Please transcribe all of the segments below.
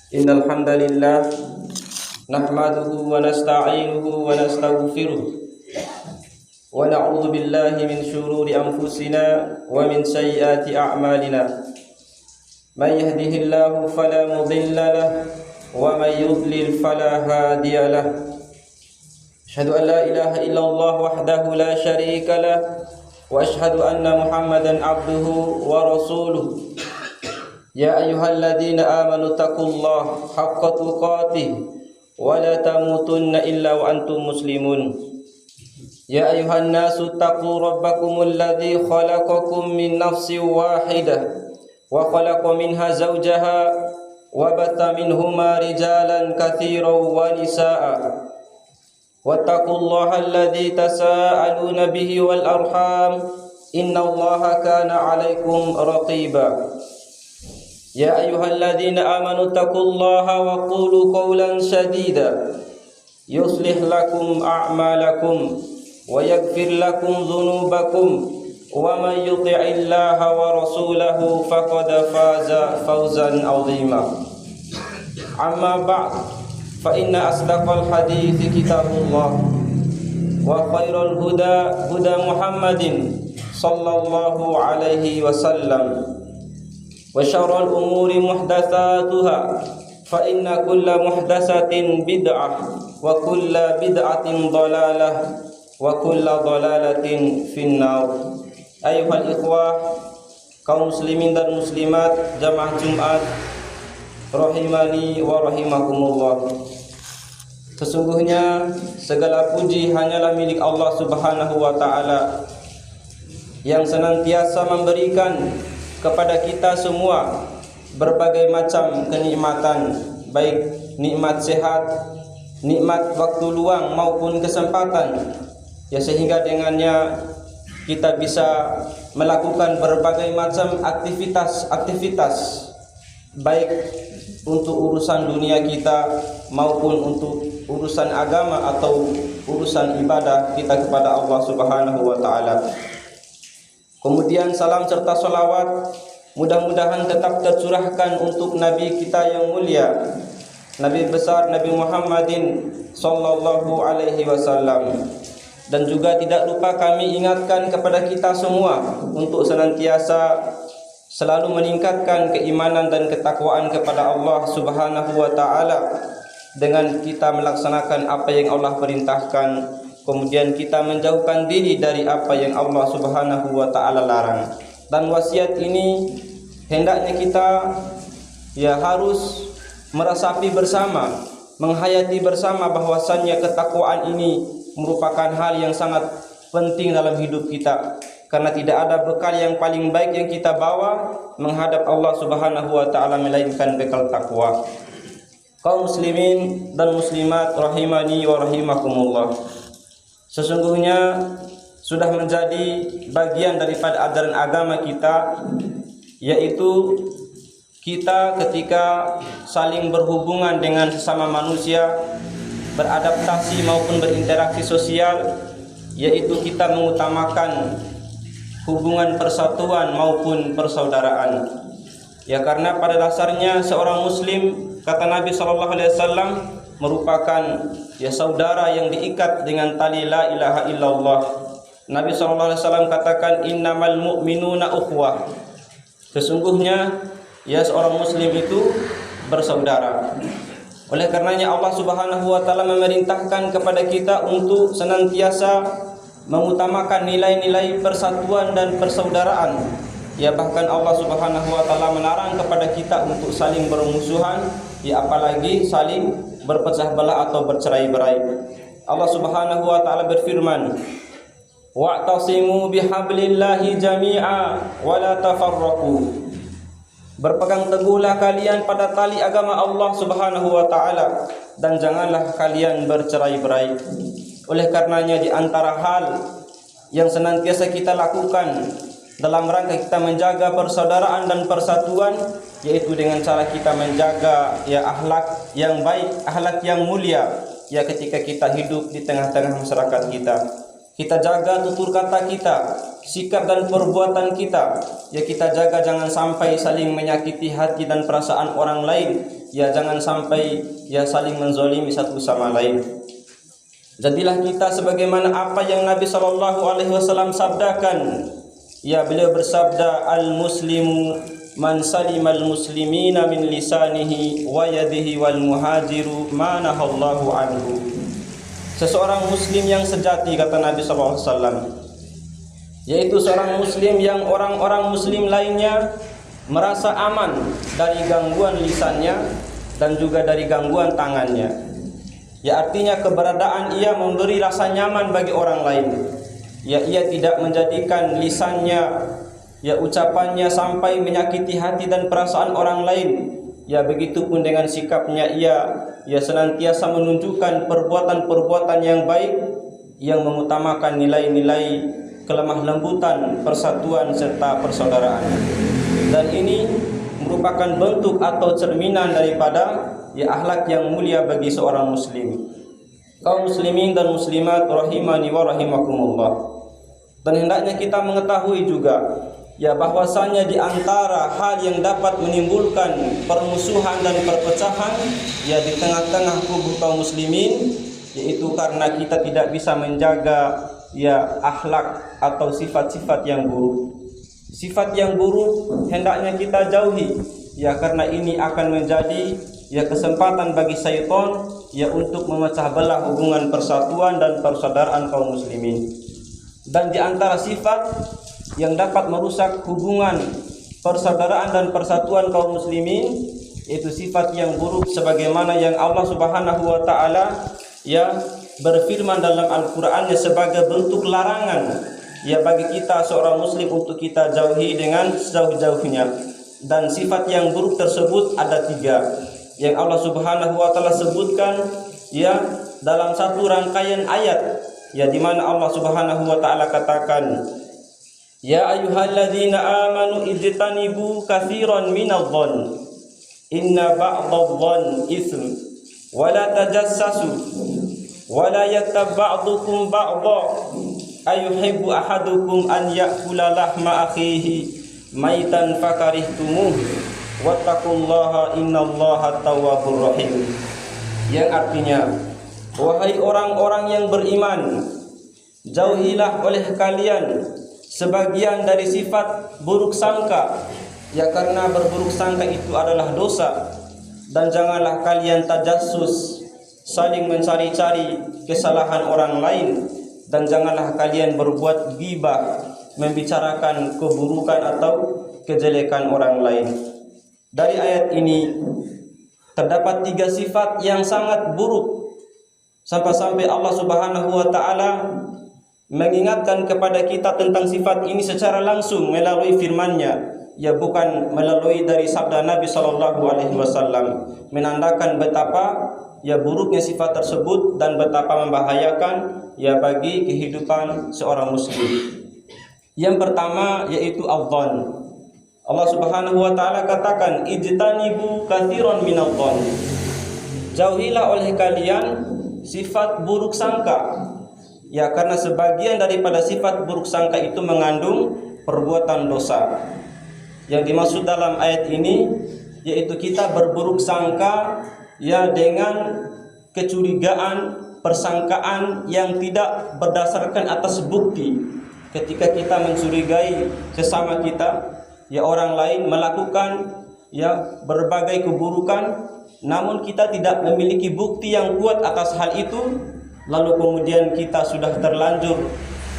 Innal hamdalillah nahmaduhu wa nasta'inuhu wa nastaghfiruh wa na'udzu billahi min shururi anfusina wa min sayyiati a'malina. May yahdihillahu fala mudilla lahu wa may yudlil fala hadiya lahu. Asyhadu an la ilaha illallah wahdahu la syarika lahu wa asyhadu anna Muhammadan abduhu wa rasuluh. Ya ayyuhalladzina amanu taqullaha haqqa tuqatih wa la tamutunna illa wa antum muslimun. Ya ayyuhan nasu taqu rabbakumul ladzi khalaqakum min nafsin wahidah wa khalaqa minha zawjaha wa batha minhuma rijalan katsiran wa nisaa'a. Wattaqullaha alladzi tasaaluna bihi wal arham innallaha kana 'alaikum raqiba. Ya ayyuhalladzina amanu taqullaha wa qulu qawlan sadida yuslih lakum a'malakum wa yaghfir lakum dhunubakum wa may yuti'illaha wa rasulahu faqad faza fawzan 'azima. Amma ba'd, fa inna asdaqal hadithi kitabullah wa khairal huda huda Muhammadin sallallahu alaihi wasallam. Wa syarrul umuri muhdatsatuha fa inna kulla muhdatsatin bid'ah wa kulla bid'atin dhalalah wa kulla dhalalatin finnar. Ayuhal ikhwah, kaum muslimin dan muslimat jamaah Jumat rahimani wa rahimakumullah. Sesungguhnya segala puji hanyalah milik Allah Subhanahu wa taala yang senantiasa memberikan kepada kita semua berbagai macam kenikmatan, baik nikmat sehat, nikmat waktu luang maupun kesempatan, ya sehingga dengannya kita bisa melakukan berbagai macam aktivitas baik untuk urusan dunia kita maupun untuk urusan agama atau urusan ibadah kita kepada Allah Subhanahu wa taala. Kemudian salam serta salawat mudah-mudahan tetap tercurahkan untuk Nabi kita yang mulia, Nabi besar Nabi Muhammadin sallallahu alaihi wasallam. Dan juga tidak lupa kami ingatkan kepada kita semua untuk senantiasa selalu meningkatkan keimanan dan ketakwaan kepada Allah Subhanahu wa taala dengan kita melaksanakan apa yang Allah perintahkan, kemudian kita menjauhkan diri dari apa yang Allah Subhanahu wa taala larang. Dan wasiat ini hendaknya kita harus meresapi bersama, menghayati bersama bahwasannya ketakwaan ini merupakan hal yang sangat penting dalam hidup kita, karena tidak ada bekal yang paling baik yang kita bawa menghadap Allah Subhanahu wa taala melainkan bekal takwa. Kaum muslimin dan muslimat rahimani wa rahimakumullah, sesungguhnya sudah menjadi bagian daripada ajaran agama kita, yaitu kita ketika saling berhubungan dengan sesama manusia, beradaptasi maupun berinteraksi sosial, yaitu kita mengutamakan hubungan persatuan maupun persaudaraan. Ya, karena pada dasarnya seorang muslim, kata Nabi sallallahu alaihi wasallam, merupakan saudara yang diikat dengan tali la ilaha illallah. Nabi sallallahu alaihi wasallam katakan innamal mu'minuna ukhwah. Sesungguhnya seorang muslim itu bersaudara. Oleh karenanya Allah Subhanahu wa taala memerintahkan kepada kita untuk senantiasa mengutamakan nilai-nilai persatuan dan persaudaraan. Ya, bahkan Allah Subhanahu wa taala melarang kepada kita untuk saling bermusuhan, apalagi saling berpecah belah atau bercerai-berai. Allah Subhanahu wa taala berfirman, "Wa'tasimu bihablillahi jami'a wa la tafarraqu." Berpegang teguhlah kalian pada tali agama Allah Subhanahu wa taala dan janganlah kalian bercerai-berai. Oleh karenanya di antara hal yang senantiasa kita lakukan dalam rangka kita menjaga persaudaraan dan persatuan, yaitu dengan cara kita menjaga akhlak yang baik, akhlak yang mulia ketika kita hidup di tengah-tengah masyarakat kita. Kita jaga tutur kata kita, sikap dan perbuatan kita. Ya, kita jaga jangan sampai saling menyakiti hati dan perasaan orang lain. Ya, jangan sampai ya saling menzalimi satu sama lain. Jadilah kita sebagaimana apa yang Nabi SAW sabdakan. Ya, beliau bersabda, al-muslimu man salimal muslimina min lisanihi wa yadihi wal muhajiru ma nahallahu anhu. Seseorang muslim yang sejati, kata Nabi SAW, yaitu seorang muslim yang orang-orang muslim lainnya merasa aman dari gangguan lisannya dan juga dari gangguan tangannya. Ya, artinya keberadaan ia memberi rasa nyaman bagi orang lain. Ya, ia tidak menjadikan lisannya, ya ucapannya sampai menyakiti hati dan perasaan orang lain. Ya, begitupun dengan sikapnya ia senantiasa menunjukkan perbuatan-perbuatan yang baik yang mengutamakan nilai-nilai kelemah lembutan, persatuan serta persaudaraan. Dan ini merupakan bentuk atau cerminan daripada ya akhlak yang mulia bagi seorang muslim. Kaum muslimin dan muslimat rahimani wa rahimakumullah. Dan hendaknya kita mengetahui juga ya bahwasanya di antara hal yang dapat menimbulkan permusuhan dan perpecahan ya di tengah-tengah kubu kaum muslimin, yaitu karena kita tidak bisa menjaga ya akhlak atau sifat-sifat yang buruk. Sifat yang buruk hendaknya kita jauhi ya, karena ini akan menjadi ya kesempatan bagi syaitan ya untuk memecah belah hubungan persatuan dan persaudaraan kaum muslimin. Dan di antara sifat yang dapat merusak hubungan persaudaraan dan persatuan kaum muslimin itu sifat yang buruk sebagaimana yang Allah Subhanahu wa taala ya berfirman dalam Al-Qur'annya sebagai bentuk larangan ya bagi kita seorang muslim untuk kita jauhi dengan sejauh-jauhnya. Dan sifat yang buruk tersebut ada 3 yang Allah Subhanahu wa taala sebutkan ya dalam satu rangkaian ayat ya, di mana Allah Subhanahu wa taala katakan, ya ayyuhalladzina amanu ijtanibu katsiran minadh-dhann inna ba'dadh-dhann itsm wa la tajassasu wa la yattab ba'dukum ba'dha ayuhibbu ahadukum an ya'kula lahma akhihi maitan fakarihtumuh wattaqullaha innallaha tawwabur rahim. Yang artinya, wahai orang-orang yang beriman, jauhilah oleh kalian sebagian dari sifat buruk sangka ya, karena berburuk sangka itu adalah dosa. Dan janganlah kalian tajassus, saling mencari-cari kesalahan orang lain, dan janganlah kalian berbuat ghibah, membicarakan keburukan atau kejelekan orang lain. Dari ayat ini terdapat 3 sifat yang sangat buruk, sampai-sampai Allah Subhanahu wa taala mengingatkan kepada kita tentang sifat ini secara langsung melalui firman-Nya, ya bukan melalui dari sabda Nabi sallallahu alaihi wasallam, menandakan betapa ya buruknya sifat tersebut dan betapa membahayakan ya bagi kehidupan seorang muslim. Yang pertama yaitu adh-dhann. Allah Subhanahu wa taala katakan, ijtanibu katsiran minadh-dhann. Jauhilah oleh kalian sifat buruk sangka. Ya, karena sebagian daripada sifat buruk sangka itu mengandung perbuatan dosa. Yang dimaksud dalam ayat ini yaitu kita berburuk sangka ya dengan kecurigaan, persangkaan yang tidak berdasarkan atas bukti. Ketika kita mencurigai sesama kita ya orang lain melakukan ya berbagai keburukan, namun kita tidak memiliki bukti yang kuat atas hal itu, lalu kemudian kita sudah terlanjur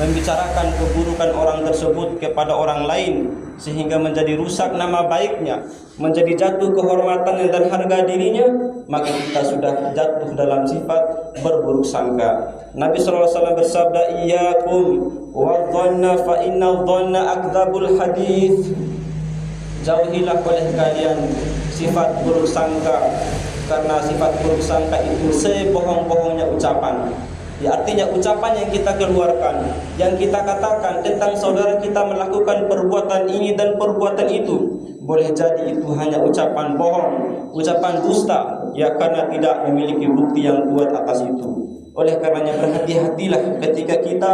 membicarakan keburukan orang tersebut kepada orang lain sehingga menjadi rusak nama baiknya, menjadi jatuh kehormatan dan harga dirinya, maka kita sudah jatuh dalam sifat berburuk sangka. Nabi SAW bersabda, iyyakum wadh-dhanna fa inna dhanna akdzabul hadits. Jauhilah oleh kalian sifat buruk sangka, karena sifat buruk sangka itu sebohong-bohongnya ucapan. Ya, artinya ucapan yang kita keluarkan, yang kita katakan tentang saudara kita melakukan perbuatan ini dan perbuatan itu, boleh jadi itu hanya ucapan bohong, ucapan dusta, ya karena tidak memiliki bukti yang kuat atas itu. Oleh karenanya berhati-hatilah ketika kita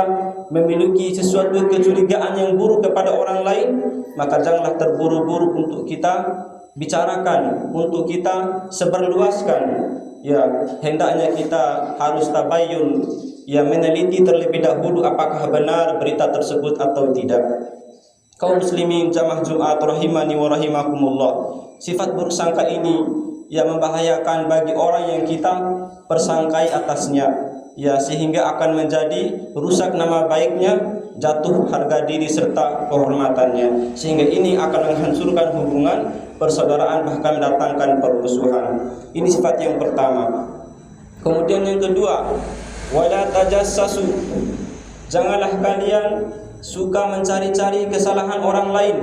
memiliki sesuatu kecurigaan yang buruk kepada orang lain, maka janganlah terburu-buru untuk kita bicarakan, untuk kita sebarluaskan. Ya, hendaknya kita harus tabayun, ya meneliti terlebih dahulu apakah benar berita tersebut atau tidak. Kaum muslimin jamaah Jumat rahimani wa rahimakumullah. Sifat buruk sangka ini yang membahayakan bagi orang yang kita persangkai atasnya, ya sehingga akan menjadi rusak nama baiknya, jatuh harga diri serta kehormatannya, sehingga ini akan menghancurkan hubungan persaudaraan, bahkan mendatangkan permusuhan. Ini sifat yang pertama. Kemudian yang kedua, wala tajassasu. Janganlah kalian suka mencari-cari kesalahan orang lain.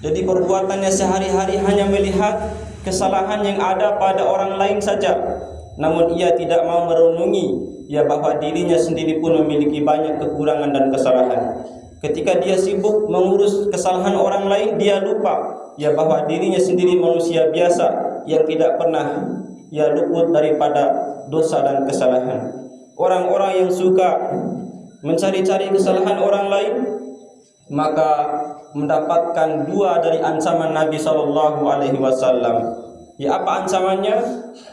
Jadi perbuatannya sehari-hari hanya melihat kesalahan yang ada pada orang lain saja, namun ia tidak mau merenungi ya bahwa dirinya sendiri pun memiliki banyak kekurangan dan kesalahan. Ketika dia sibuk mengurus kesalahan orang lain, dia lupa ya bahwa dirinya sendiri manusia biasa yang tidak pernah ya luput daripada dosa dan kesalahan. Orang-orang yang suka mencari-cari kesalahan orang lain maka mendapatkan dua dari ancaman Nabi sallallahu alaihi wasallam. Ya, apa ancamannya?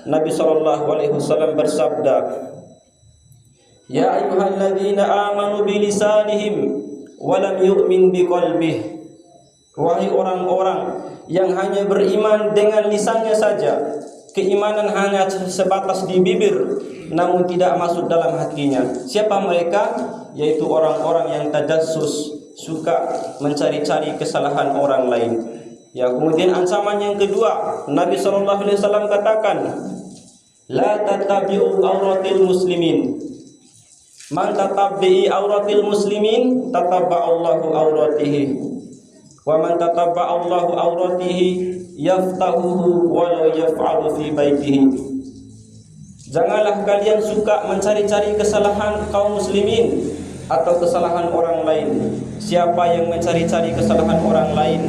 Nabi sallallahu alaihi wasallam bersabda, "Ya ayyuhalladzina amanu bilisanihim wa lam yu'min biqalbih." Wahai orang-orang yang hanya beriman dengan lisannya saja, keimanan hanya sebatas di bibir namun tidak masuk dalam hatinya. Siapa mereka? Yaitu orang-orang yang tajassus, suka mencari-cari kesalahan orang lain. Ya, kemudian ancaman yang kedua, Nabi sallallahu alaihi wasallam katakan, la tattabi'u auratil muslimin. Man tatabbi'i auratil muslimin tatabba'allahu auratihi. Wa man tatabba'allahu auratihi yaftahuhu walau yaf'alu fi baitihi. Janganlah kalian suka mencari-cari kesalahan kaum muslimin atau kesalahan orang lain. Siapa yang mencari-cari kesalahan orang lain,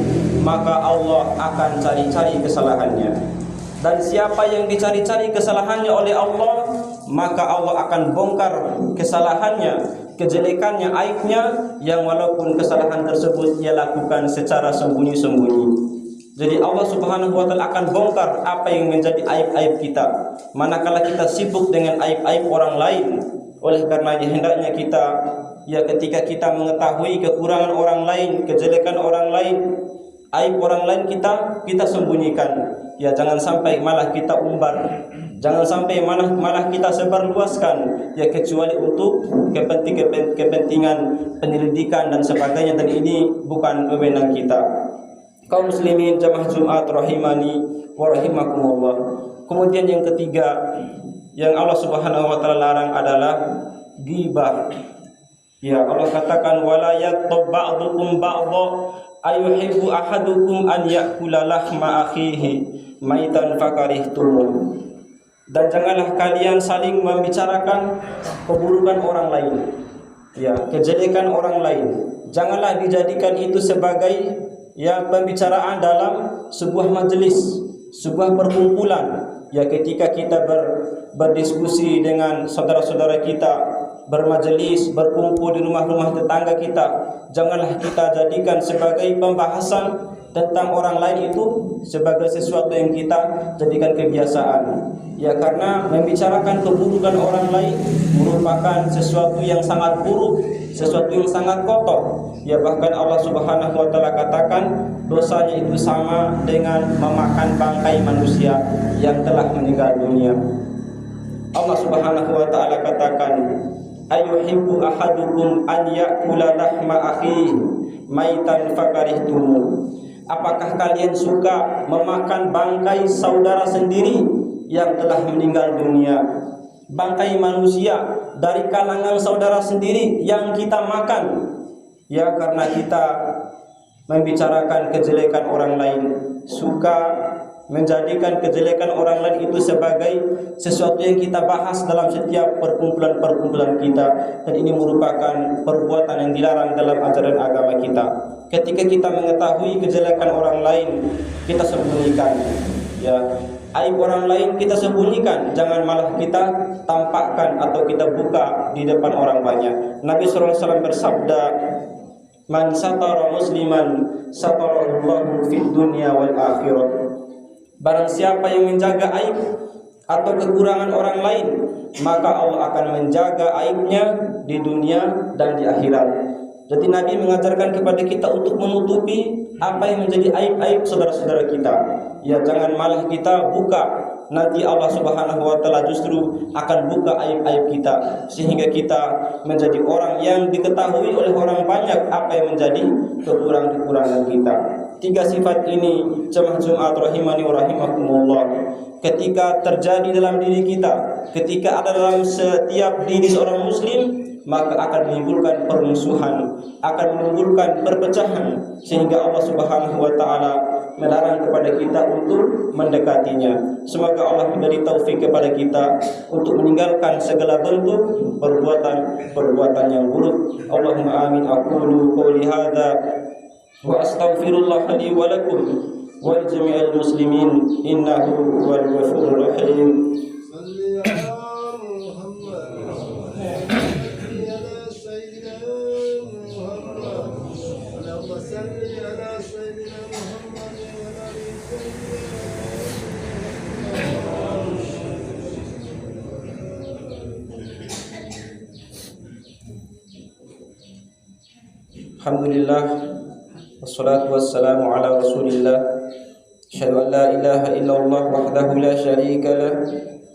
maka Allah akan cari-cari kesalahannya. Dan siapa yang dicari-cari kesalahannya oleh Allah, maka Allah akan bongkar kesalahannya, kejelekannya, aibnya, yang walaupun kesalahan tersebut ia lakukan secara sembunyi-sembunyi. Jadi Allah Subhanahu wa taala akan bongkar apa yang menjadi aib-aib kita, manakala kita sibuk dengan aib-aib orang lain. Oleh karenanya hendaknya kita, ya ketika kita mengetahui kekurangan orang lain, kejelekan orang lain, aib orang lain, kita sembunyikan. Ya jangan sampai malah kita umbar, jangan sampai malah kita sebarluaskan, ya kecuali untuk kepentingan penyelidikan dan sebagainya, dan ini bukan wewenang kita. Kaum muslimin jamaah Jumat rahimani wa rahimakumullah. Kemudian yang ketiga yang Allah Subhanahu wa taala larang adalah ghibah. Ya, Allah katakan wala yaghtab ba'dukum ba'dha ayuhibbu ahadukum an ya'kula lahma akhihi maitan fakarihtum. Dan janganlah kalian saling membicarakan keburukan orang lain, ya, kejelekan orang lain. Janganlah dijadikan itu sebagai ya pembicaraan dalam sebuah majelis, sebuah perkumpulan. Ya ketika kita berdiskusi dengan saudara-saudara kita, bermajelis, berkumpul di rumah-rumah tetangga kita, janganlah kita jadikan sebagai pembahasan tentang orang lain itu sebagai sesuatu yang kita jadikan kebiasaan. Ya karena membicarakan keburukan orang lain merupakan sesuatu yang sangat buruk, sesuatu yang sangat kotor. Ya bahkan Allah Subhanahu wa taala katakan dosanya itu sama dengan memakan bangkai manusia yang telah meninggal dunia. Allah Subhanahu wa taala katakan, ayuhibbu ahadukum an ya'kula lahma akhihi maitan fakarihtum. Apakah kalian suka memakan bangkai saudara sendiri yang telah meninggal dunia? Bangkai manusia dari kalangan saudara sendiri yang kita makan. Ya karena kita membicarakan kejelekan orang lain, suka menjadikan kejelekan orang lain itu sebagai sesuatu yang kita bahas dalam setiap perkumpulan-perkumpulan kita, dan ini merupakan perbuatan yang dilarang dalam ajaran agama kita. Ketika kita mengetahui kejelekan orang lain, kita sembunyikan. Ya, aib orang lain kita sembunyikan, jangan malah kita tampakkan atau kita buka di depan orang banyak. Nabi SAW bersabda, "Man satara musliman satarallahu fid dunya wal akhirah." Barang siapa yang menjaga aib atau kekurangan orang lain, maka Allah akan menjaga aibnya di dunia dan di akhirat. Jadi Nabi mengajarkan kepada kita untuk menutupi apa yang menjadi aib-aib saudara-saudara kita. Ya, jangan malah kita buka. Nanti Allah Subhanahu wa taala justru akan buka aib-aib kita sehingga kita menjadi orang yang diketahui oleh orang banyak apa yang menjadi kekurangan kita. 3 sifat ini jemaah Jumat rahimani wa rahimakumullah, ketika terjadi dalam diri kita, ketika ada dalam setiap diri seorang muslim, maka akan menimbulkan permusuhan, akan menimbulkan perpecahan, sehingga Allah Subhanahu wa taala melarang kepada kita untuk mendekatinya. Semoga Allah memberi taufik kepada kita untuk meninggalkan segala bentuk perbuatan yang buruk. Allahumma amin. Aqulu qouli hadza wa astaghfirullah li wa lakum wa li jami'il muslimin innahu huwal ghafurur rahim. Alhamdulillah, wassalatu wassalamu ala rasulillah. Asyhadu an la ilaha illallah wahdahu la syarika lah,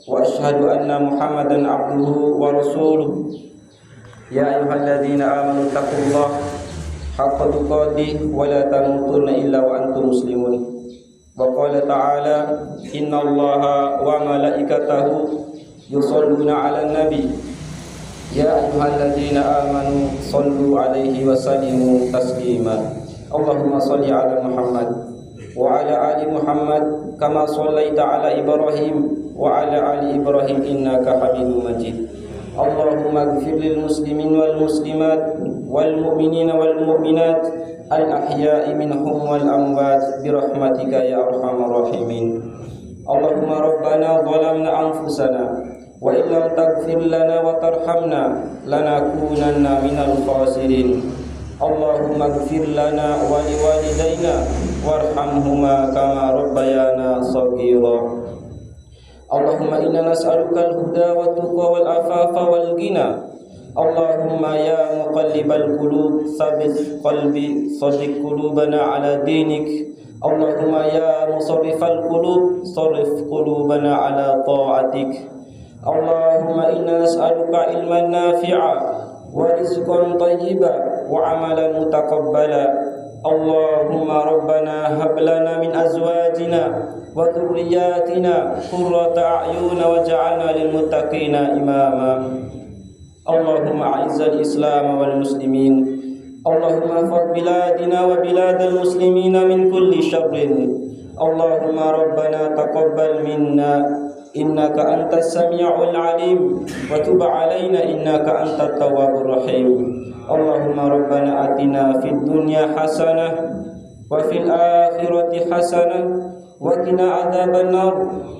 wa asyhadu anna Muhammadan abduhu wa rasuluh. Ya ayyuhalladzina amanu taqullaha haqqa tuqatih wa la tamutunna illa wa antum muslimun. Wa qala ta'ala, innallaha wa malaikatahu yusholluna 'alan nabi. Ya ayyuhalladzina amanu shallu 'alaihi wa sallimu taslima. Allahumma shalli 'ala Muhammad wa 'ala ali Muhammad kama shallaita 'ala Ibrahim wa 'ala ali Ibrahim innaka Hamidum Majid. Allahumma ighfir lil muslimin wal muslimat wal mu'minina wal mu'minat al ahya'i minhum wal amwat bi rahmatika ya arhamar rahimin. Allahumma rabbana zalamna anfusana wa illam taghfir lana wa tarhamna lanakunanna minal khasirin. Allahumma ighfir lana wa liwalidayna warhamhuma kama rabbayana shaghira. Allahumma inna nas'aluka al-huda wa tuqa wal afafa wal ghina. Allahumma ya muqallibal qulub tsabbit qalbi saddiq qulubana ala dinik. Allahumma ya musarrifal qulub sarrif qulubana ala ta'atik. Allahumma inna nas'aluka ilman nafi'a wa rizqan thayyiban wa amalan mutaqabbala. Allahumma rabbana hab lana min azwajina wa dhurriyyatina qurrata a'yun waj'alna lil muttaqina imama. Allahumma a'izzal islam wal muslimin. Allahumma fad biladina wa biladal muslimina min kulli syarrin. Allahumma rabbana taqabbal minna innaka antas sami'ul alim wa tub 'alaina innaka antat tawwabur rahim. Allahumma rabbana atina fid dunya hasanah wa fil akhirati hasanah wa qina adzaban nar.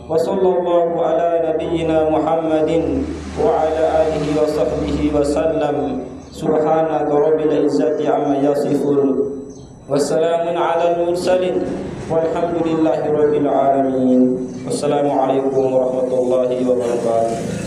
Wa sallallahu ala nabiyyina Muhammadin wa ala alihi wa sahbihi wa sallam. Subhanaka rabbil izzati amma yasifun. Wassalamun ala al-mursalin walhamdulillahi rabbil alamin. Wassalamualaikum warahmatullahi wabarakatuh.